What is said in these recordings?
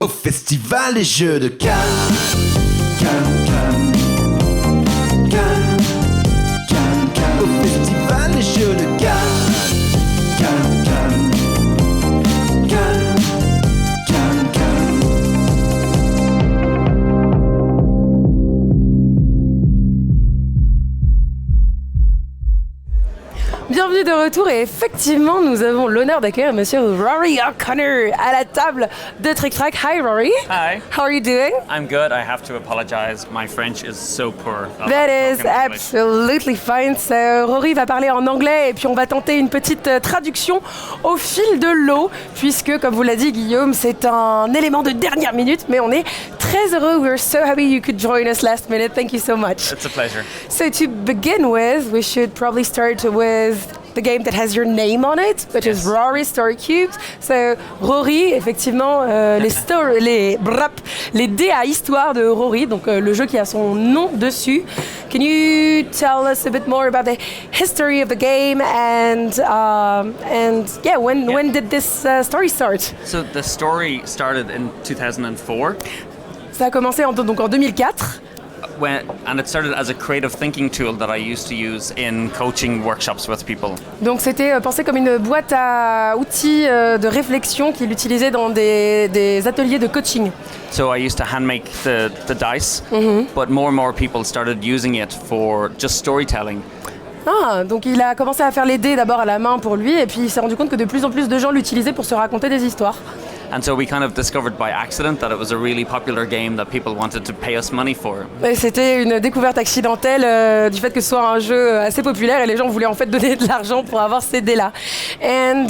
Au festival des Jeux de Cannes. Cannes, Cannes. Cannes, Cannes, Cannes. Au festival des Jeux de Cannes. Cannes, Cannes. Cannes, Cannes, Cannes. Bienvenue de retour et effectivement nous avons l'honneur d'accueillir Monsieur Rory O'Connor à la table de Trick Track. Hi Rory. Hi. How are you doing? I'm good. I have to apologize. My French is so poor. That is absolutely fine. So, Rory va parler en anglais et puis on va tenter une petite traduction au fil de l'eau puisque comme vous l'a dit Guillaume c'est un élément de dernière minute mais on est très heureux. We're so happy you could join us last minute. Thank you so much. It's a pleasure. So to begin with, we should probably start with the game that has your name on it, which is Rory Story Cubes. So Rory, effectivement, les dés à histoire de Rory, donc le jeu qui a son nom dessus. Can you tell us a bit more about the history of the game and when did this story start? So the story started in 2004. Ça a commencé en 2004. And it started as a creative thinking tool that I used to use in coaching workshops with people. Donc c'était pensé comme une boîte à outils de réflexion qu'il utilisait dans des ateliers de coaching. So I used to hand make the dice, but more and more people started using it for just storytelling. Ah, donc il a commencé à faire les dés d'abord à la main pour lui et puis il s'est rendu compte que de plus en plus de gens l'utilisaient pour se raconter des histoires. And so we kind of discovered by accident that it was a really popular game that people wanted to pay us money for. Et c'était une découverte accidentelle du fait que ce soit un jeu assez populaire et les gens voulaient en fait donner de l'argent pour avoir ces dés-là. And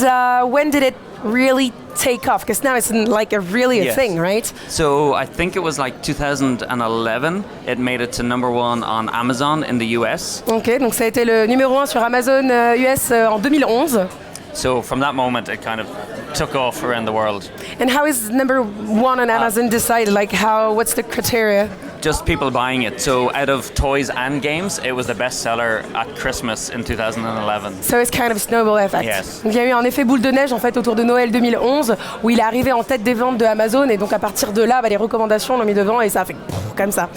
when did it really take off? Because now it's like a thing, right? So I think it was like 2011. It made it to #1 on Amazon in the US. Ok, donc ça a été le numéro 1 sur Amazon US en 2011. So from that moment, it kind of took off around the world. And how is #1 on Amazon decided? Like what's the criteria? Just people buying it. So out of toys and games, it was the best seller at Christmas in 2011. So it's kind of a snowball effect. Yes. Donc il y a eu un effet boule de neige en fait autour de Noël 2011 où il est arrivé en tête des ventes de Amazon et donc à partir de là, les recommandations l'ont mis devant et ça a fait comme ça.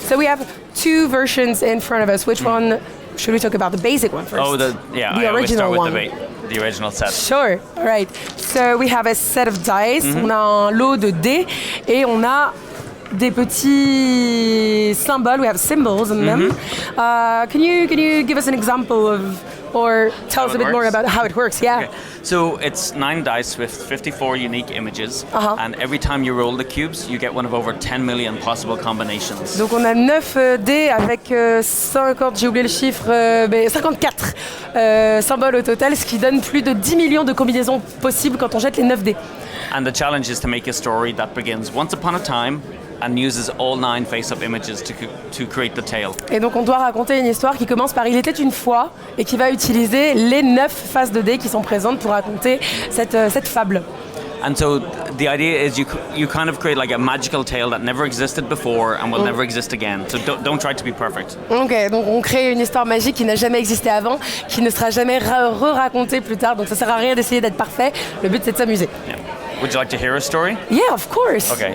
So we have two versions in front of us. Which one should we talk about? The basic one first. Oh, the original always start with one. The original set. Sure. All right. So we have a set of dice. On a un lot de dés et on a des petits symboles. We have symbols in them. Can you give us an example of, or tell us a bit more about how it works? Yeah. Okay. So it's 9 dice with 54 unique images, and every time you roll the cubes, you get one of over 10 million possible combinations. Donc on a 9 dés avec 50, j'ai oublié le chiffre, 54 symboles au total, ce qui donne plus de 10 millions de combinaisons possibles quand on jette les 9 dés. And the challenge is to make a story that begins once upon a time and uses all 9 face-up images to create the tale. Et donc on doit raconter une histoire qui commence par « Il était une fois » et qui va utiliser les 9 faces de dés qui sont présentes pour raconter cette fable. And so the idea is you kind of create like a magical tale that never existed before and will never exist again. So don't try to be perfect. Ok, donc on crée une histoire magique qui n'a jamais existé avant, qui ne sera jamais re-racontée plus tard. Donc ça sert à rien d'essayer d'être parfait. Le but c'est de s'amuser. Yeah. Would you like to hear a story? Yeah, of course. Okay.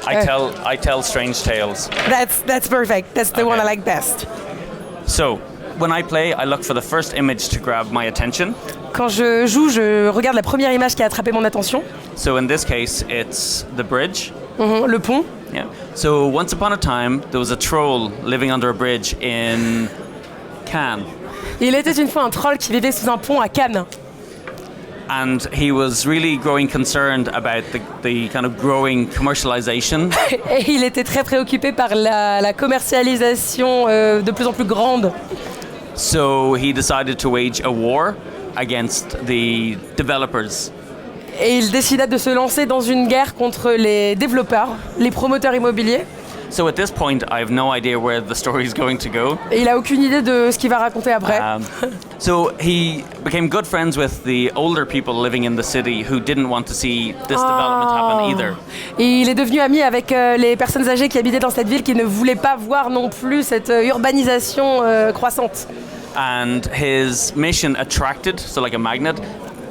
I tell strange tales. That's perfect. That's the one I like best. So, when I play, I look for the first image to grab my attention. Quand je joue, je regarde la première image qui a attrapé mon attention. So in this case, it's the bridge. Le pont. Yeah. So once upon a time, there was a troll living under a bridge in Cannes. Il était une fois un troll qui vivait sous un pont à Cannes. And he was really growing concerned about the kind of growing commercialization. Et il était très préoccupé par la commercialisation de plus en plus grande. So he decided to wage a war against the developers. Et il décida de se lancer dans une guerre contre les développeurs, les promoteurs immobiliers. So at this point, I have no idea where the story is going to go. Et il a aucune idée de ce qu'il va raconter après. So he became good friends with the older people living in the city who didn't want to see this development happen either. Et il est devenu ami avec les personnes âgées qui habitaient dans cette ville qui ne voulaient pas voir non plus cette urbanisation croissante. And his mission attracted, so like a magnet,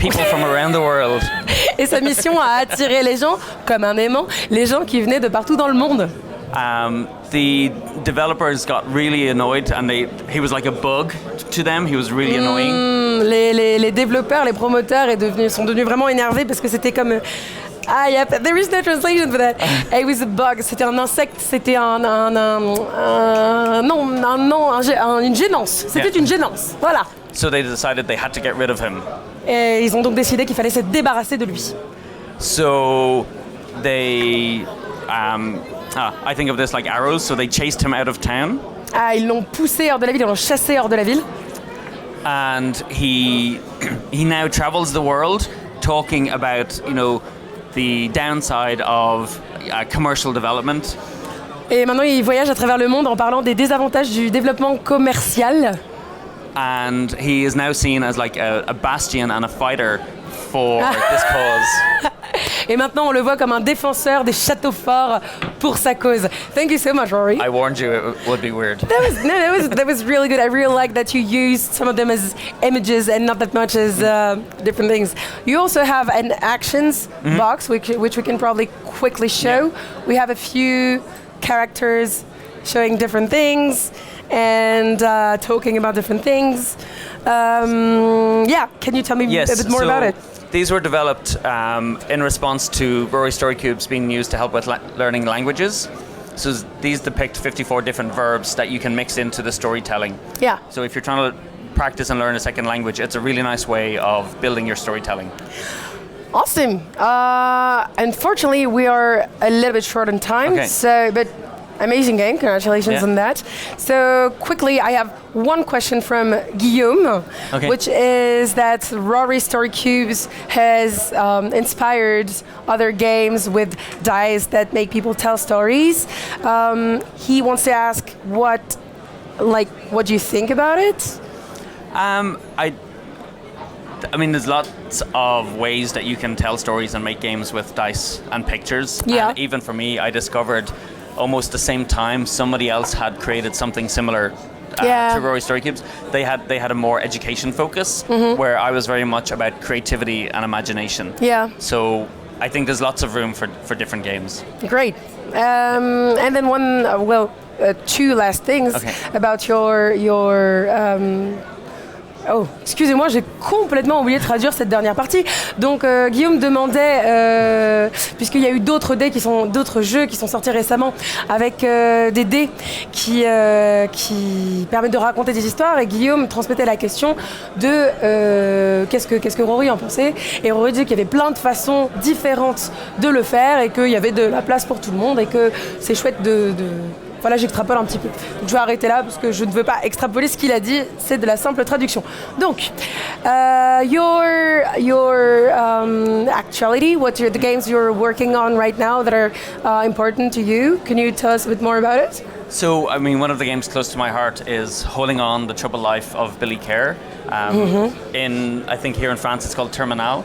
people from around the world. Et sa mission a attiré les gens, comme un aimant, les gens qui venaient de partout dans le monde. The developers got really annoyed, and he was like a bug to them. He was really annoying. Les développeurs, les promoteurs sont devenus vraiment énervés parce que c'était comme... there is no translation for that. It was a bug. C'était un insecte. C'était une gênance. C'était une gênance. Voilà. So they decided they had to get rid of him. Et ils ont donc décidé qu'il fallait se débarrasser de lui. So they, I think of this like arrows. So they chased him out of town. Ils l'ont poussé hors de la ville. Ils l'ont chassé hors de la ville. And he now travels the world talking about, the downside of commercial development. Et maintenant, il voyage à travers le monde en parlant des désavantages du développement commercial. And he is now seen as like a bastion and a fighter for this cause. Et maintenant, on le voit comme un défenseur des châteaux forts pour sa cause. Thank you so much, Rory. I warned you it would be weird. That was really good. I really like that you used some of them as images and not that much as different things. You also have an actions box, which we can probably quickly show. Yeah. We have a few characters showing different things and talking about different things. Can you tell me a bit more about it? These were developed in response to Rory Story Cubes being used to help with learning languages. So these depict 54 different verbs that you can mix into the storytelling. Yeah. So if you're trying to practice and learn a second language, it's a really nice way of building your storytelling. Awesome. Unfortunately, we are a little bit short on time. Okay. But amazing game. Congratulations on that. So quickly, I have one question from Guillaume, which is that Rory Story Cubes has inspired other games with dice that make people tell stories. He wants to ask what do you think about it? I mean, there's lots of ways that you can tell stories and make games with dice and pictures. Yeah. And even for me, I discovered almost the same time somebody else had created something similar to Rory Story Cubes. They had a more education focus, where I was very much about creativity and imagination. Yeah. So I think there's lots of room for different games. Great. And then two last things about your excusez-moi, j'ai complètement oublié de traduire cette dernière partie. Donc Guillaume demandait, puisqu'il y a eu d'autres jeux qui sont sortis récemment avec des dés qui permettent de raconter des histoires, et Guillaume transmettait la question de qu'est-ce que Rory en pensait, et Rory disait qu'il y avait plein de façons différentes de le faire et qu'il y avait de la place pour tout le monde et que c'est chouette de Voilà, j'extrapole un petit peu. Donc, je vais arrêter là parce que je ne veux pas extrapoler ce qu'il a dit, c'est de la simple traduction. Donc, your actuality, what are the games you're working on right now that are important to you? Can you tell us a bit more about it? So, I mean, one of the games close to my heart is Holding On, The Troubled Life of Billy Kerr. I think here in France it's called Terminal.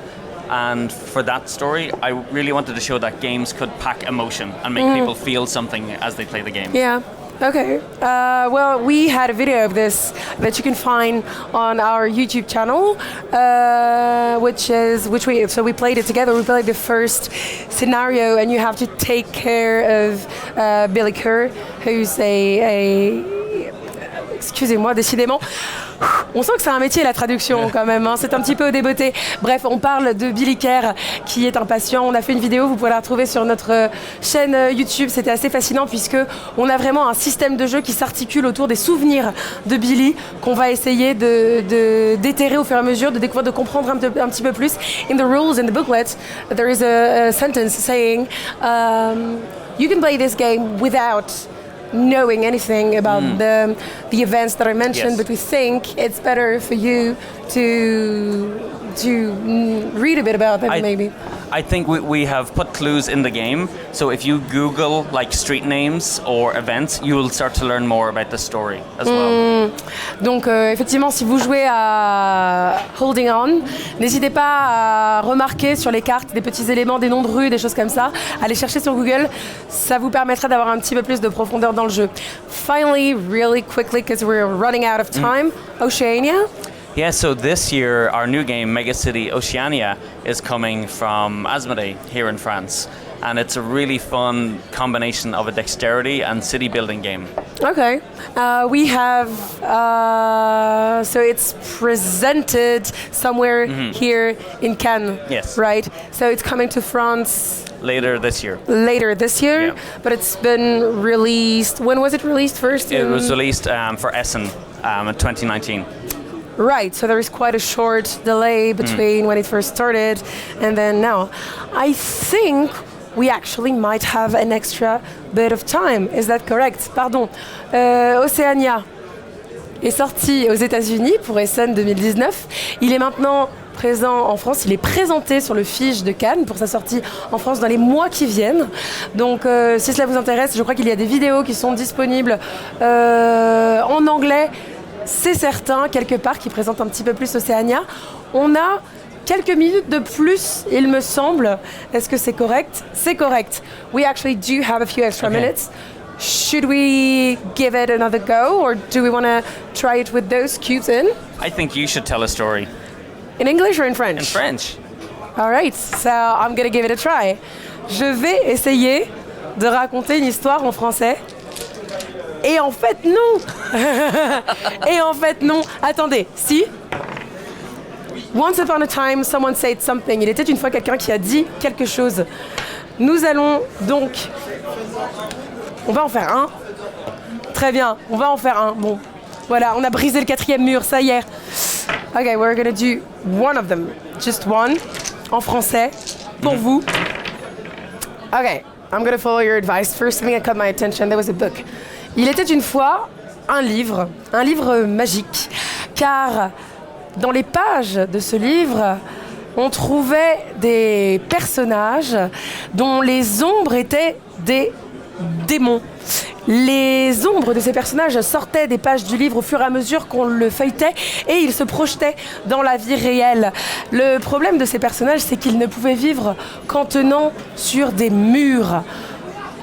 And for that story, I really wanted to show that games could pack emotion and make people feel something as they play the game. Yeah. Okay. Well, we had a video of this that you can find on our YouTube channel, so we played it together. We played the first scenario, and you have to take care of Billy Kerr, who's excusez-moi, décidément. On sent que c'est un métier, la traduction, quand même. C'est un petit peu débeauté. Bref, on parle de Billy Kerr, qui est un patient. On a fait une vidéo, vous pouvez la retrouver sur notre chaîne YouTube. C'était assez fascinant, puisqu'on a vraiment un système de jeu qui s'articule autour des souvenirs de Billy, qu'on va essayer d'éterrer au fur et à mesure, de découvrir, de comprendre un petit peu plus. In the rules, in the booklet, there is a sentence saying, you can play this game without knowing anything about the events that I mentioned, but we think it's better for you to read a bit about them, maybe. I think we have put clues in the game, so if you Google like street names or events, you will start to learn more about the story as well. Donc effectivement, si vous jouez à Holding On, n'hésitez pas à remarquer sur les cartes des petits éléments, des noms de rues, des choses comme ça. Allez chercher sur Google, ça vous permettra d'avoir un petit peu plus de profondeur dans le jeu. Finally, really quickly, because we're running out of time, Oceania. Yeah, so this year our new game, Megacity Oceania, is coming from Asmodee here in France. And it's a really fun combination of a dexterity and city building game. Okay. We have, so it's presented somewhere here in Cannes. Yes. Right? So it's coming to France Later this year. Yeah. But it's been released. When was it released first? It was released for Essen in 2019. Right, so there is quite a short delay between when it first started and then now. I think we actually might have an extra bit of time. Is that correct? Pardon. Oceania est sorti aux États-Unis pour Essen 2019. Il est maintenant présent en France. Il est présenté sur le Fige de Cannes pour sa sortie en France dans les mois qui viennent. Donc, si cela vous intéresse, je crois qu'il y a des vidéos qui sont disponibles en anglais. C'est certain, quelque part, qui présentent un petit peu plus Oceania. On a quelques minutes de plus, il me semble. Est-ce que c'est correct? C'est correct. We actually do have a few extra minutes. Should we give it another go, or do we want to try it with those cubes in? I think you should tell a story. In English or in French? In French. All right, so I'm going to give it a try. Je vais essayer de raconter une histoire en français. Et en fait, non. Et en fait, non. Attendez, si. Once upon a time, someone said something. Il était une fois quelqu'un qui a dit quelque chose. Nous allons donc... On va en faire un. Très bien, on va en faire un. Bon, voilà, on a brisé le 4e mur, ça y est. Okay, we're gonna do one of them. Just one. En français. Pour vous. Okay, I'm gonna follow your advice. First thing that caught my attention, there was a book. Il était une fois un livre magique. Car... dans les pages de ce livre, on trouvait des personnages dont les ombres étaient des démons. Les ombres de ces personnages sortaient des pages du livre au fur et à mesure qu'on le feuilletait et ils se projetaient dans la vie réelle. Le problème de ces personnages, c'est qu'ils ne pouvaient vivre qu'en tenant sur des murs.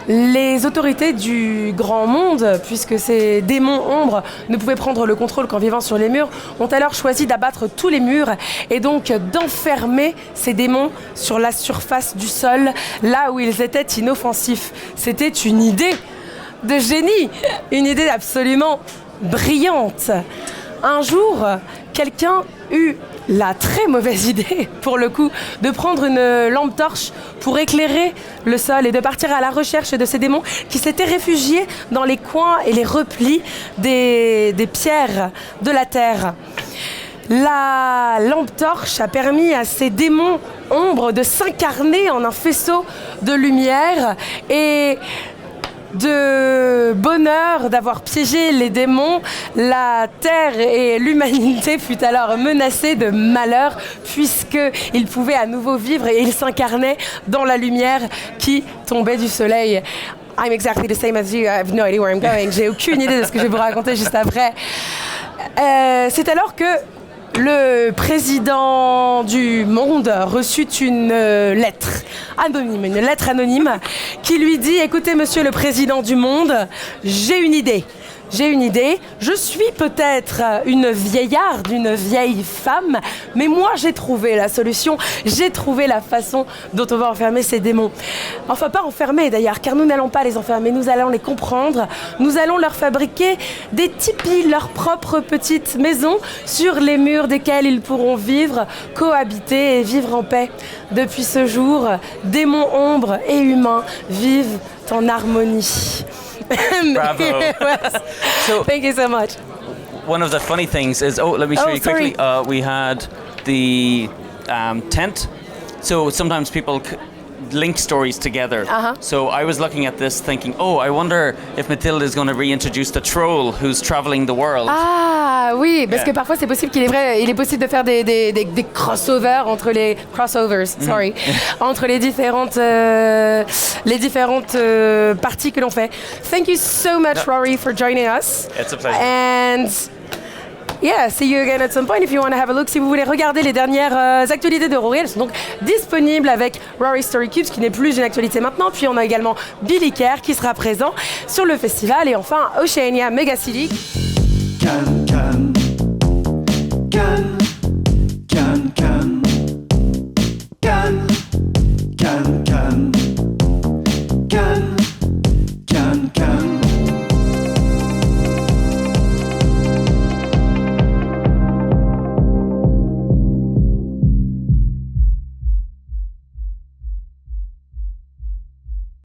Les autorités du grand monde, puisque ces démons ombres ne pouvaient prendre le contrôle qu'en vivant sur les murs, ont alors choisi d'abattre tous les murs et donc d'enfermer ces démons sur la surface du sol, là où ils étaient inoffensifs. C'était une idée de génie, une idée absolument brillante. Un jour, quelqu'un eut la très mauvaise idée, pour le coup, de prendre une lampe torche pour éclairer le sol et de partir à la recherche de ces démons qui s'étaient réfugiés dans les coins et les replis des pierres de la terre. La lampe torche a permis à ces démons ombres de s'incarner en un faisceau de lumière et de bonheur d'avoir piégé les démons, la terre et l'humanité fut alors menacée de malheur puisqu'ils pouvaient à nouveau vivre et ils s'incarnaient dans la lumière qui tombait du soleil. I'm exactly the same as you, I have no idea where I'm going. J'ai aucune idée de ce que je vais vous raconter juste après. C'est alors que le président du monde reçut une lettre anonyme qui lui dit « Écoutez, monsieur le président du monde, j'ai une idée. Je suis peut-être une vieillarde, une vieille femme, mais moi j'ai trouvé la solution, j'ai trouvé la façon dont on va enfermer ces démons. Enfin, pas enfermer d'ailleurs, car nous n'allons pas les enfermer, nous allons les comprendre. Nous allons leur fabriquer des tipis, leurs propres petites maisons sur les murs desquels ils pourront vivre, cohabiter et vivre en paix. Depuis ce jour, démons, ombres et humains vivent en harmonie. » Bravo. So, thank you so much. One of the funny things is, let me show you quickly. We had the tent. So sometimes people link stories together. So I was looking at this thinking, I wonder if Mathilde is going to reintroduce the troll who's traveling the world. Ah oui, parce que parfois c'est possible il est possible de faire des crossovers entre les entre les différentes parties que l'on fait. Thank you so much, Rory, for joining us. It's a pleasure. And yeah, see you again at some point if you want to have a look. Si vous voulez regarder les dernières actualités de Rory, elles sont donc disponibles avec Rory Story Cubes, qui n'est plus une actualité maintenant. Puis on a également Billy Kerr qui sera présent sur le festival. Et enfin, Oceania Megacity. Cannes, Cannes.